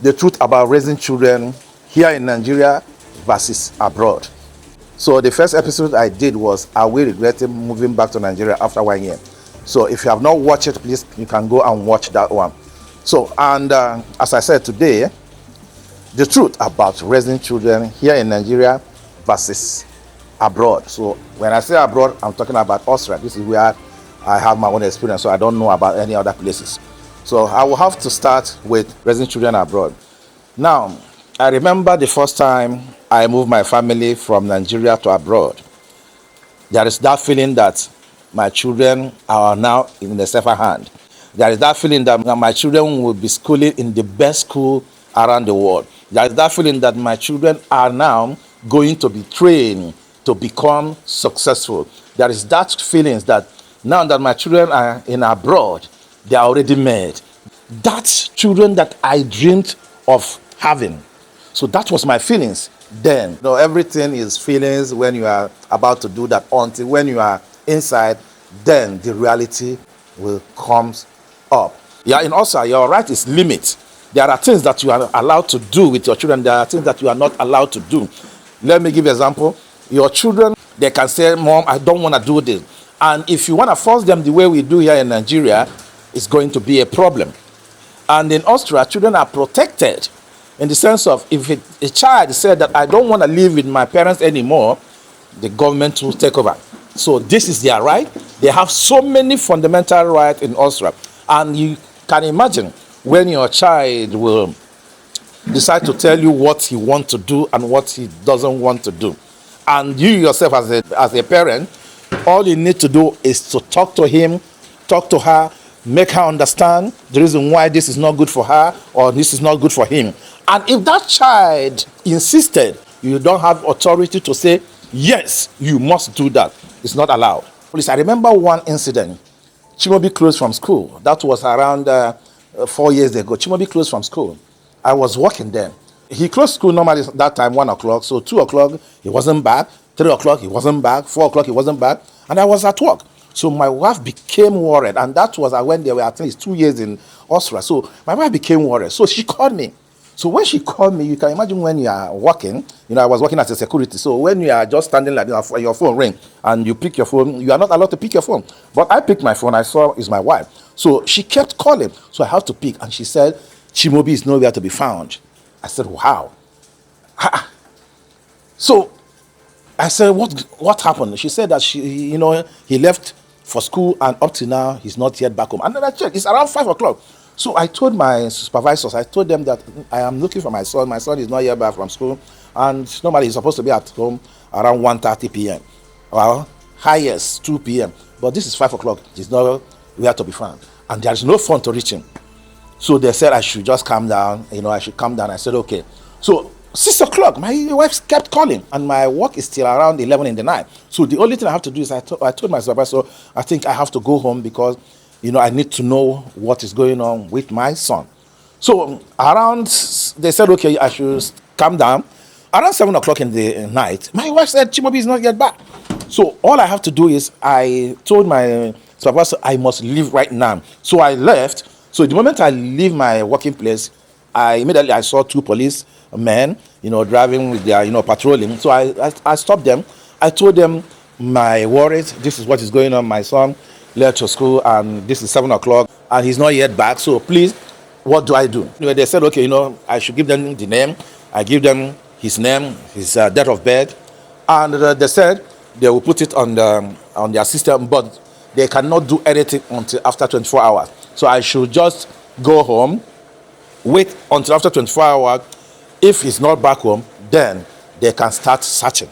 the truth about raising children here in Nigeria versus abroad. So the first episode I did was, are we regretting moving back to Nigeria after 1 year? So if you have not watched it, please, you can go and watch that one. So, and as I said today, the truth about raising children here in Nigeria versus abroad. So when I say abroad, I'm talking about Austria. This is where I have my own experience, so I don't know about any other places. So I will have to start with raising children abroad. Now, I remember the first time I moved my family from Nigeria to abroad. There is that feeling that my children are now in the safer hand. There is that feeling that my children will be schooling in the best school around the world. There is that feeling that my children are now going to be trained to become successful. There is that feeling that now that my children are in abroad, they are already made. That's children that I dreamed of having. So that was my feelings then. You know, everything is feelings when you are about to do that. Until when you are inside, then the reality will come up. Yeah, in Austria, your right is limit. There are things that you are allowed to do with your children. There are things that you are not allowed to do. Let me give you an example. Your children, they can say, Mom, I don't want to do this. And if you want to force them the way we do here in Nigeria, it's going to be a problem. And in Austria, children are protected in the sense of if a child said that I don't want to live with my parents anymore, the government will take over. So this is their right. They have so many fundamental rights in Austria. And you can imagine when your child will decide to tell you what he wants to do and what he doesn't want to do. And you yourself as a parent, all you need to do is to talk to him, talk to her, make her understand the reason why this is not good for her or this is not good for him. And if that child insisted, you don't have authority to say, yes, you must do that. It's not allowed. Please, I remember one incident. Chimobi closed from school. That was around 4 years ago. Chimobi closed from school. I was working then. He closed school normally that time, 1 o'clock. So 2 o'clock, he wasn't back. 3 o'clock, he wasn't back. 4 o'clock, he wasn't back. And I was at work. So my wife became worried. And that was when they were at least 2 years in Austria. So my wife became worried. So she called me. So when she called me, you can imagine when you are working, you know, I was working as a security. So when you are just standing like this, your phone ring and you pick your phone, you are not allowed to pick your phone. But I picked my phone. I saw it's my wife. So she kept calling. So I had to pick. And she said, Chimobi is nowhere to be found. I said, wow. So I said, what happened? She said that he left for school and up to now, he's not yet back home. And then I checked, it's around 5 o'clock. So I told my supervisors, I told them that I am looking for my son. My son is not yet back from school. And normally he's supposed to be at home around 1:30 p.m. Well, highest 2 p.m. But this is 5 o'clock. He's nowhere to be found. And there is no phone to reach him. So they said I should just calm down. I should calm down. I said, okay. So 6 o'clock, my wife kept calling. And my work is still around 11 in the night. So the only thing I have to do is I told my supervisor, I think I have to go home because I need to know what is going on with my son. So they said, okay, I should calm down. Around 7 o'clock in the night, my wife said, Chimobi is not yet back. So all I have to do is I told my supervisor, I must leave right now. So I left. So the moment I leave my working place, immediately I saw 2 police men, driving with their, patrolling. So I stopped them. I told them my worries. This is what is going on. My son left to school and this is 7 o'clock and he's not yet back. So please, what do I do? They said, okay, I should give them the name. I give them his name, his date of birth. And they said they will put it on their system, but they cannot do anything until after 24 hours. So I should just go home, wait until after 24 hours. If he's not back home, then they can start searching.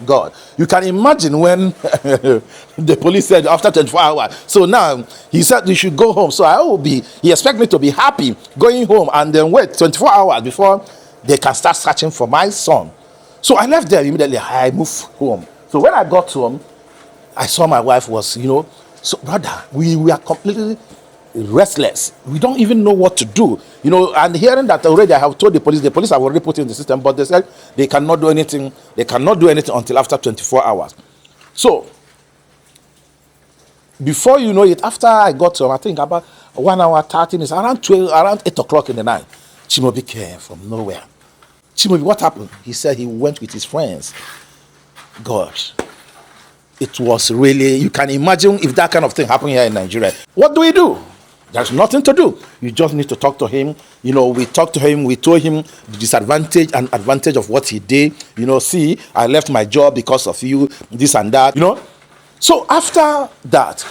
God, you can imagine when the police said after 24 hours. So now he said we should go home. So he expects me to be happy going home and then wait 24 hours before they can start searching for my son. So I left there immediately. I moved home. So when I got home, I saw my wife was, so brother, we are completely restless. We don't even know what to do. And hearing that already, I have told the police have already put in the system, but they said they cannot do anything. They cannot do anything until after 24 hours. So before you know it, after I got home, I think about 1 hour, 30 minutes, around 8 o'clock in the night, Chimaobi came from nowhere. Chimaobi, what happened? He said he went with his friends. God, it was really, you can imagine if that kind of thing happened here in Nigeria. What do? There's nothing to do. You just need to talk to him. We talked to him. We told him the disadvantage and advantage of what he did. See, I left my job because of you, this and that, So after that,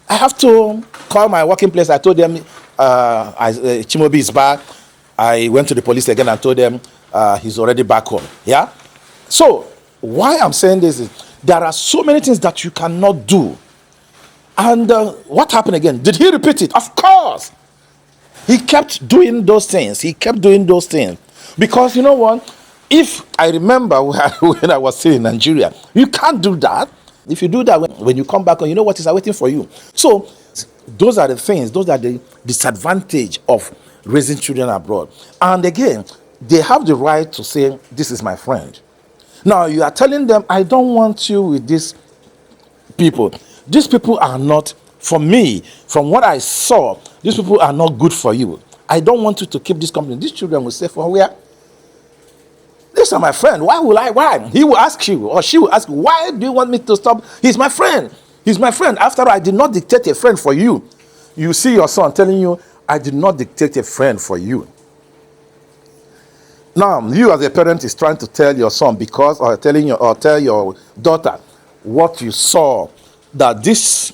I have to call my working place. I told them Chimaobi is back. I went to the police again and told them he's already back home. Yeah? So why I'm saying this is there are so many things that you cannot do. And what happened again? Did he repeat it? Of course. He kept doing those things. Because you know what? If I remember when I was still in Nigeria, you can't do that. If you do that, when you come back, you know what is waiting for you. So those are the things, those are the disadvantage of raising children abroad. And again, they have the right to say, this is my friend. Now you are telling them, I don't want you with these people. These people are not, for me, from what I saw, these people are not good for you. I don't want you to keep this company. These children will say, for where? These are my friend. Why? He will ask you, or she will ask, why do you want me to stop? He's my friend. After all, I did not dictate a friend for you. You see your son telling you, I did not dictate a friend for you. Now, you as a parent is trying to tell your son or tell your daughter what you saw, that this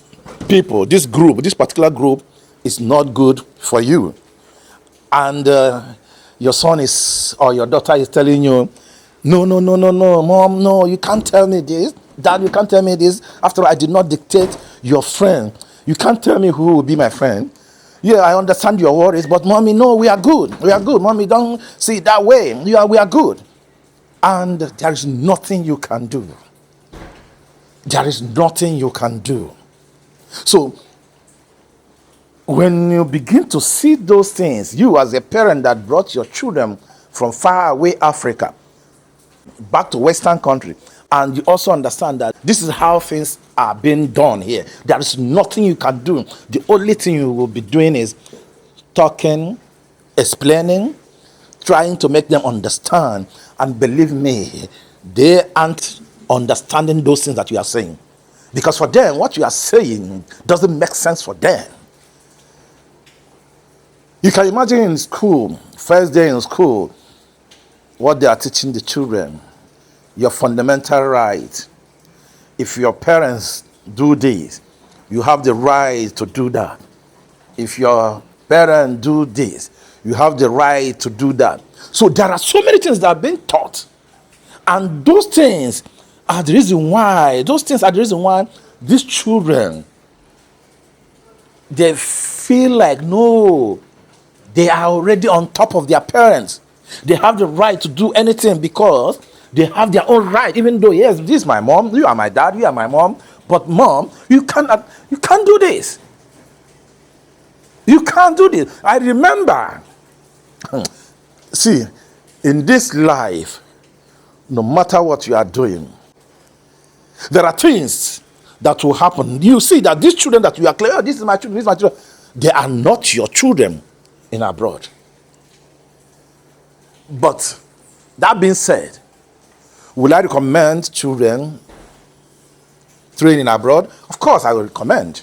particular group is not good for you. And your son or your daughter is telling you, no, mom, no, you can't tell me this. Dad, you can't tell me this. After all, I did not dictate your friend. You can't tell me who will be my friend. Yeah, I understand your worries, but mommy, no, we are good. Mommy, don't see it that way. We are good. And there is nothing you can do. So, when you begin to see those things, you as a parent that brought your children from far away Africa back to Western country, and you also understand that this is how things are being done here. There is nothing you can do. The only thing you will be doing is talking, explaining, trying to make them understand. And believe me, they aren't understanding those things that you are saying. Because for them, what you are saying doesn't make sense for them. You can imagine in school, first day in school, what they are teaching the children. Your fundamental right. If your parents do this, you have the right to do that. If your parents do this, you have the right to do that. So there are so many things that are being taught. And those things are the reason why these children, they feel like, no, they are already on top of their parents. They have the right to do anything because they have their own right, even though, yes, this is my mom, you are my dad, you are my mom, but mom, you can't do this. You can't do this. I remember, see, in this life, no matter what you are doing, there are things that will happen. You see that these children that you are clear, this is my children, they are not your children in abroad. But that being said, would I recommend children training abroad? Of course, I will recommend.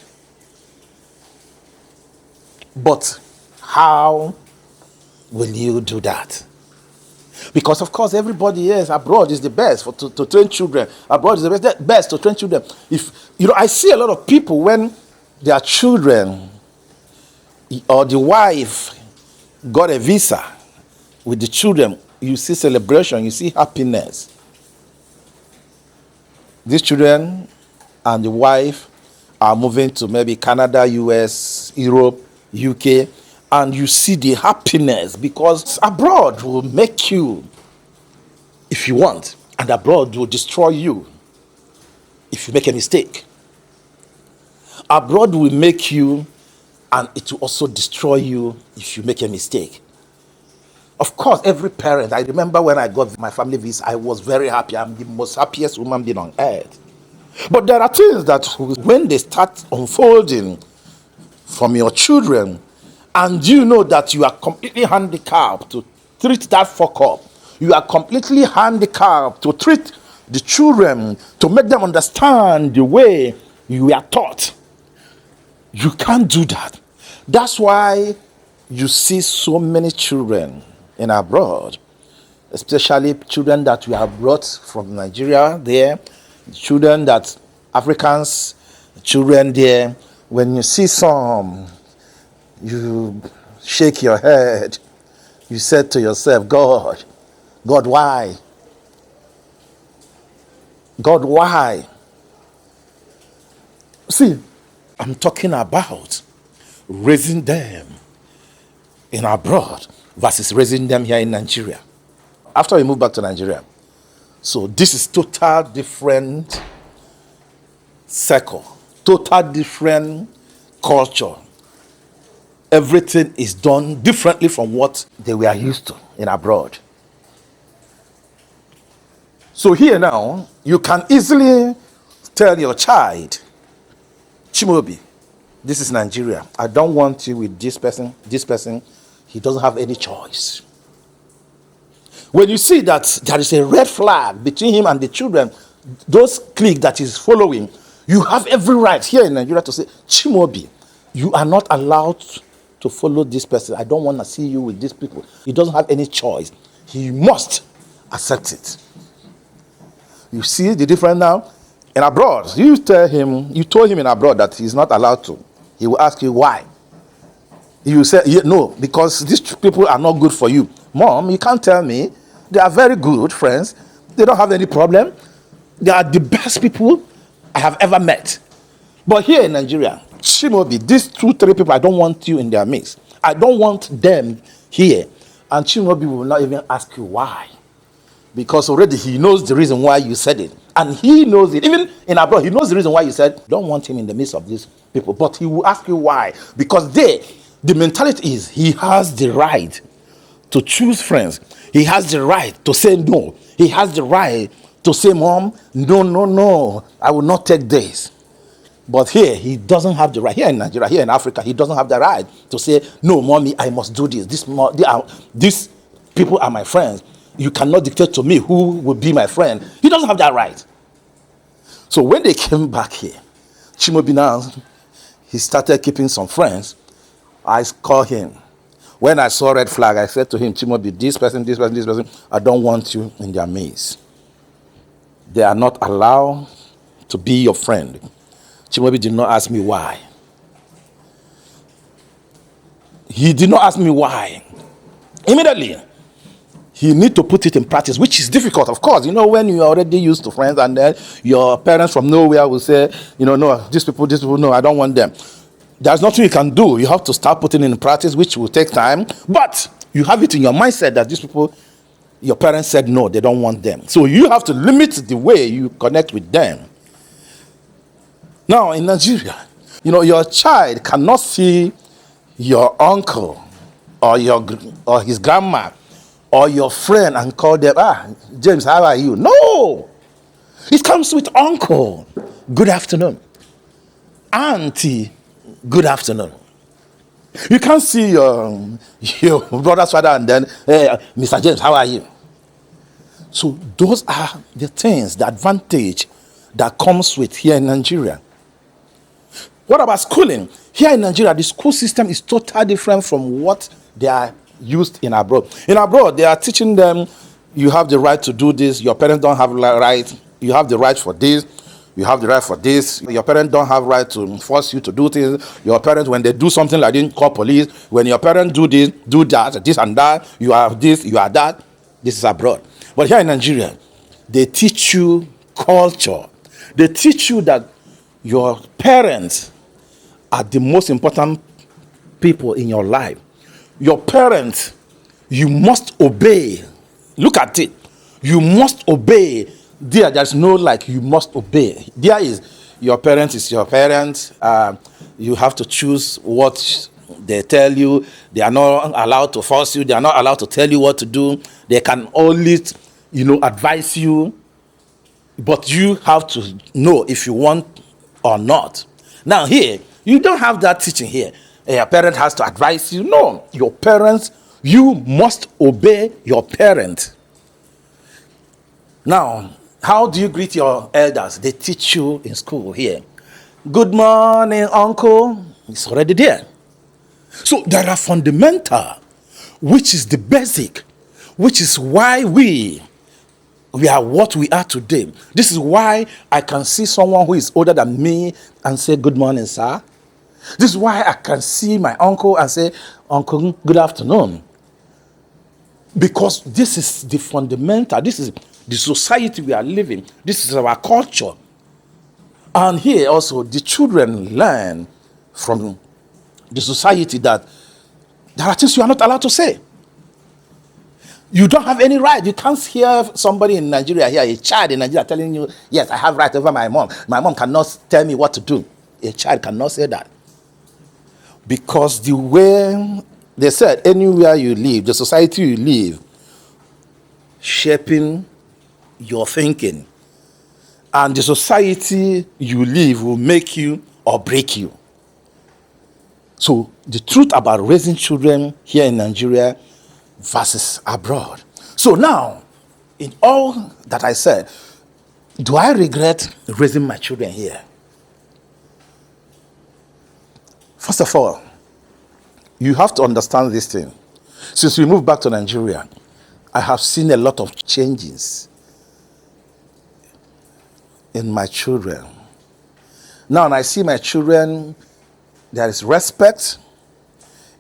But how will you do that? Because, of course, everybody else abroad is the best to train children. Abroad is the best to train children. I see a lot of people when their children or the wife got a visa with the children, you see celebration, you see happiness. These children and the wife are moving to maybe Canada, US, Europe, UK, and you see the happiness because abroad will make you if you want, and abroad will destroy you if you make a mistake. Abroad will make you, and it will also destroy you if you make a mistake. Of course, every parent, I remember when I got my family visa, I was very happy. I'm the most happiest woman being on earth. But there are things that when they start unfolding from your children, and you know that you are completely handicapped treat that fuck up. You are completely handicapped to treat the children, to make them understand the way you are taught. You can't do that. That's why you see so many children in abroad, especially children that we have brought from Nigeria there, children that Africans, children there. When you see some, you shake your head. You said to yourself, God, why? God, why? See, I'm talking about raising them in abroad versus raising them here in Nigeria. After we move back to Nigeria, so this is total different circle, total different culture. Everything is done differently from what they were used to in abroad. So here now, you can easily tell your child, Chimobi, this is Nigeria. I don't want you with this person. This person, he doesn't have any choice. When you see that there is a red flag between him and the children, those cliques that he's following, you have every right here in Nigeria to say, Chimobi, you are not allowed to follow this person. I don't want to see you with these people. He doesn't have any choice. He must accept it. You see the difference now? In abroad, you told him in abroad that he's not allowed to. He will ask you why. You say, no, because these people are not good for you. Mom, you can't tell me. They are very good friends. They don't have any problem. They are the best people I have ever met. But here in Nigeria, Chimobi, these 2-3 people, I don't want you in their midst. I don't want them here. And Chimobi will not even ask you why. Because already he knows the reason why you said it. And he knows it. Even in abroad, he knows the reason why you said, don't want him in the midst of these people. But he will ask you why. Because the mentality is he has the right to choose friends. He has the right to say no. He has the right to say, Mom, no, I will not take this. But here, he doesn't have the right. Here in Nigeria, here in Africa, he doesn't have the right to say, no, Mommy, I must do this. These people are my friends. You cannot dictate to me who will be my friend. He doesn't have that right. So when they came back here, Chimobi now, he started keeping some friends. I called him. When I saw red flag, I said to him, Chimobi, this person, I don't want you in their midst. They are not allowed to be your friend. Chimobi did not ask me why. He did not ask me why. Immediately, he need to put it in practice, which is difficult, of course. When you are already used to friends and then your parents from nowhere will say, no, these people, no, I don't want them. There's nothing you can do. You have to start putting it in practice, which will take time. But you have it in your mindset that these people, your parents said no, they don't want them. So you have to limit the way you connect with them. Now, in Nigeria, your child cannot see your uncle or his grandma or your friend and call them, James, how are you? No! It comes with uncle, good afternoon. Auntie, good afternoon. You can't see your brother's father and then, hey, Mr. James, how are you? So those are the things, the advantage that comes with here in Nigeria. What about schooling? Here in Nigeria, the school system is totally different from what they are used in abroad. In abroad, they are teaching them, you have the right to do this, your parents don't have the right, you have the right for this, you have the right for this, your parents don't have right to force you to do things, your parents, when they do something like this, call police, when your parents do this, do that, this and that, you are this, you are that. This is abroad. But here in Nigeria, they teach you culture. They teach you that your parents are the most important people in your life. Your parents, you must obey. Look at it. You must obey. There's no you must obey. There is, your parents is your parents. You have to choose what they tell you. They are not allowed to force you. They are not allowed to tell you what to do. They can only, advise you. But you have to know if you want or not. Now here, you don't have that teaching here. A parent has to advise you. No, your parents, You must obey your parent. Now, how do you greet your elders? They teach you in school here. Good morning, uncle. It's already there. So there are fundamental, which is the basic, which is why we are what we are today. This is why I can see someone who is older than me and say, good morning, sir. This is why I can see my uncle and say, uncle, good afternoon. Because this is the fundamental, this is the society we are living, this is our culture. And here also, the children learn from the society that there are things you are not allowed to say. You don't have any right. You can't hear somebody in Nigeria here, a child in Nigeria telling you, yes, I have right over my mom. My mom cannot tell me what to do. A child cannot say that. Because the way they said, anywhere you live, the society you live, shaping your thinking. And the society you live will make you or break you. So the truth about raising children here in Nigeria versus abroad. So now, in all that I said, do I regret raising my children here? First of all, you have to understand this thing. Since we moved back to Nigeria, I have seen a lot of changes in my children. Now, when I see my children, there is respect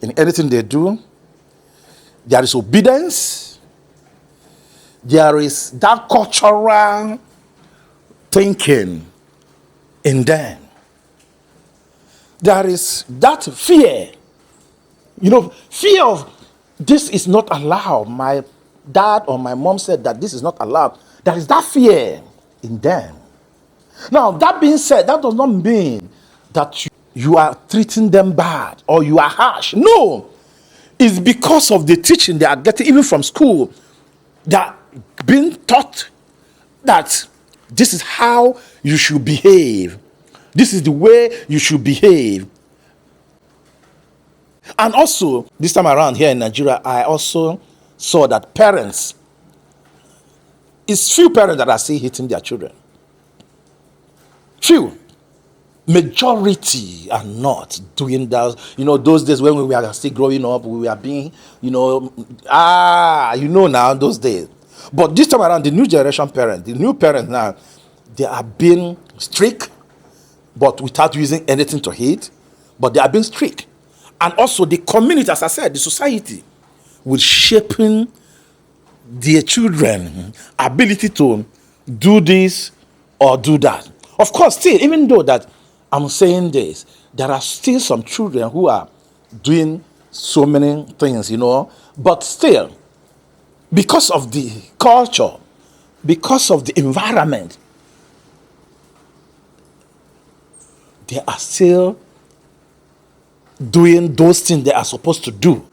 in anything they do. There is obedience. There is that cultural thinking in them. There is that fear. Fear of this is not allowed. My dad or my mom said that this is not allowed. There is that fear in them. Now, that being said, that does not mean that you are treating them bad or you are harsh. No. It's because of the teaching they are getting, even from school, that being taught that this is how you should behave. This is the way you should behave. And also, this time around here in Nigeria, I also saw that parents, it's few parents that are still hitting their children. Few. Majority are not doing that. Those days when we were still growing up, we were being, now those days. But this time around, the new generation parents, the new parents now, they are being strict, but without using anything to hit. But they are being strict. And also the community, as I said, the society, will shaping their children ability to do this or do that. Of course, still, even though that I'm saying this, there are still some children who are doing so many things, but still, because of the culture, because of the environment, they are still doing those things they are supposed to do,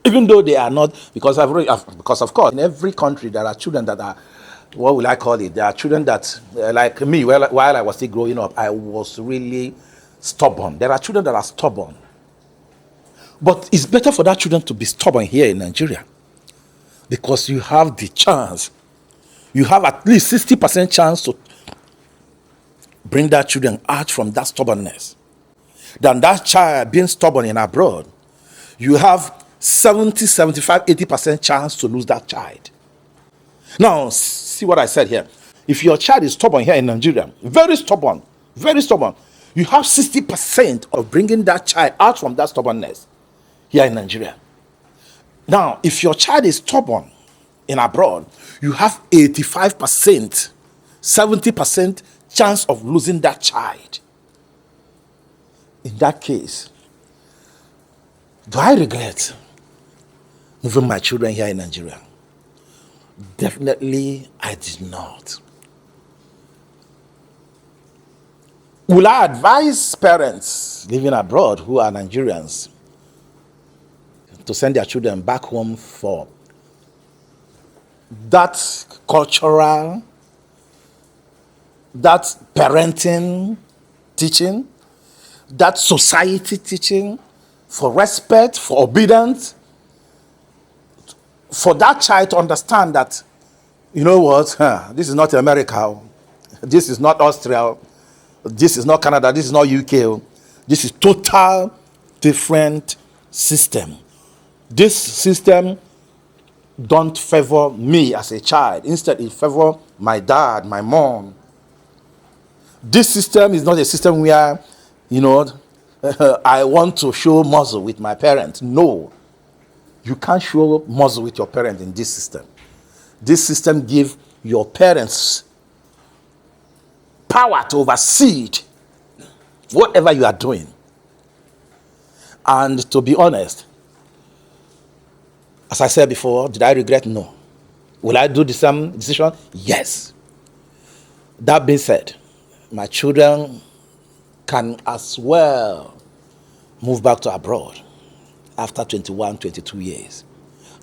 even though they are not. Because of course, in every country there are children that are, what will I call it? There are children that, like me, while I was still growing up, I was really stubborn. There are children that are stubborn. But it's better for that children to be stubborn here in Nigeria, because you have the chance. You have at least 60% chance to bring that children out from that stubbornness. Than that child being stubborn in abroad, you have 70, 75, 80% chance to lose that child. Now, see what I said here. If your child is stubborn here in Nigeria, very stubborn, you have 60% of bringing that child out from that stubbornness here in Nigeria. Now, if your child is stubborn in abroad, you have 85%, 70% chance of losing that child. In that case, do I regret moving my children here in Nigeria? Definitely, I did not. Will I advise parents living abroad who are Nigerians to send their children back home for that cultural, that parenting teaching, that society teaching, for respect, for obedience? for that child to understand that, you know what, this is not America, this is not Austria, this is not Canada, this is not UK, this is total different system. This system don't favor me as a child. Instead, it favor my dad, my mom. This system is not a system where, you know, I want to show muscle with my parents. No, you can't show muscle with your parents in this system. This system gives your parents power to oversee whatever you are doing. And to be honest, as I said before, did I regret? No. Will I do the same decision? Yes. That being said, my children can as well move back to abroad after 21, 22 years.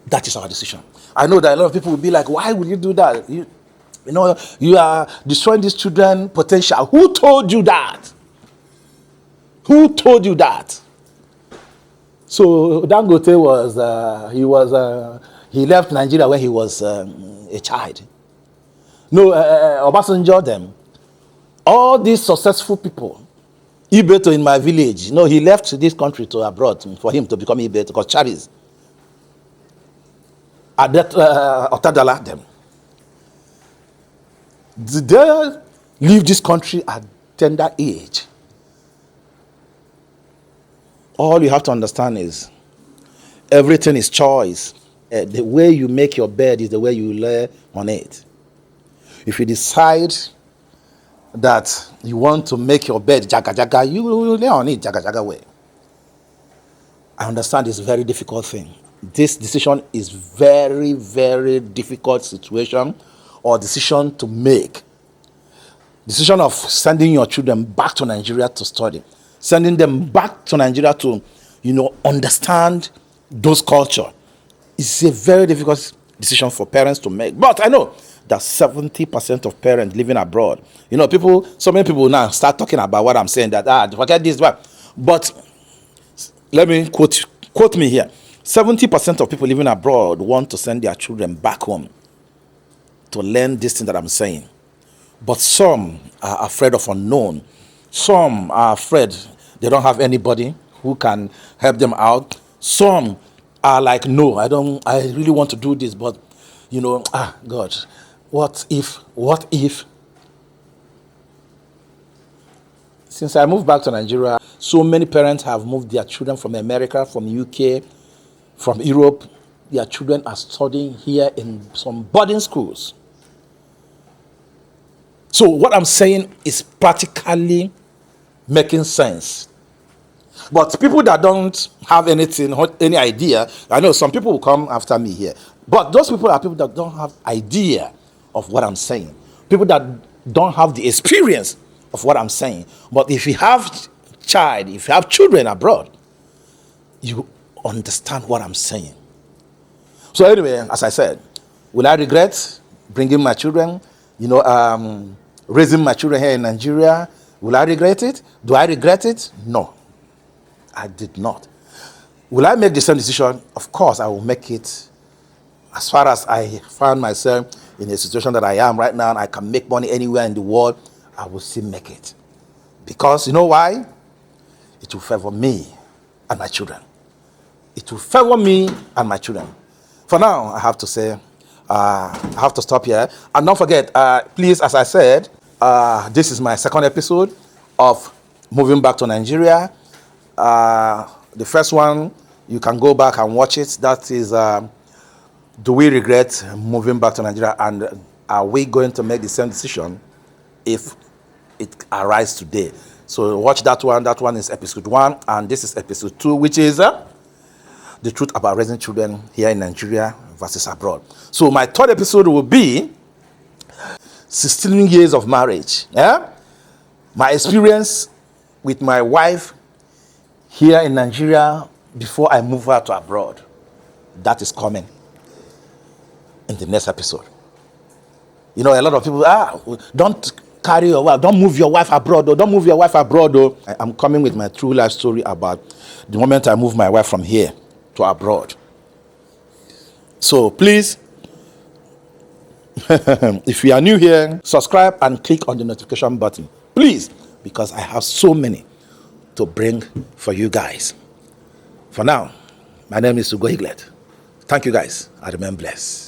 That is our decision. I know that a lot of people will be like, why will you do that? You know, you are destroying these children's potential. Who told you that? Who told you that? So Dangote he left Nigeria when he was a child. No, Obasanjo them. All these successful people, Ibeto in my village, no, he left this country to abroad for him to become Ibeto because Charis. Adet Otadala them. They leave this country at tender age. All you have to understand is everything is choice. The way you make your bed is the way you lay on it. If you decide that you want to make your bed jaga jaga, you will lay on it jaga jaga way. I understand it's a very difficult thing. This decision is very, very difficult situation or decision to make. Decision of sending your children back to Nigeria to study. Sending them back to Nigeria to, understand those culture. It's a very difficult decision for parents to make. But I know that 70% of parents living abroad, so many people now start talking about what I'm saying, that, forget this, but let me quote me here. 70% of people living abroad want to send their children back home to learn this thing that I'm saying. But some are afraid of unknown. Some are afraid they don't have anybody who can help them out. Some are like, no, I really want to do this, but, God, what if? Since I moved back to Nigeria, so many parents have moved their children from America, from UK, from Europe. Their children are studying here in some boarding schools. So what I'm saying is practically making sense. But people that don't have any idea, I know some people will come after me here, but those people are people that don't have idea of what I'm saying. People that don't have the experience of what I'm saying. But if you have children abroad, you understand what I'm saying. So anyway, as I said, will I regret bringing my children, raising my children here in Nigeria? Will I regret it? Do I regret it? No, I did not. Will I make the same decision? Of course, I will make it. As far as I found myself in a situation that I am right now, and I can make money anywhere in the world, I will still make it. Because you know why? It will favor me and my children. It will favor me and my children. For now, I have to say, I have to stop here. And don't forget, please, as I said, this is my second episode of moving back to Nigeria. The first one, you can go back and watch it. That is, do we regret moving back to Nigeria? And are we going to make the same decision if it arrives today? So watch that one. That one is episode 1. And this is episode 2, which is the truth about raising children here in Nigeria versus abroad. So my third episode will be 16 years of marriage. My experience with my wife here in Nigeria before I move her to abroad. That is coming in the next episode. A lot of people, don't carry your wife, don't move your wife abroad, or don't move your wife abroad. I'm coming with my true life story about the moment I moved my wife from here to abroad. So please, if you are new here, subscribe and click on the notification button. Please, because I have so many to bring for you guys. For now, my name is UGO Thank you guys. I remain blessed.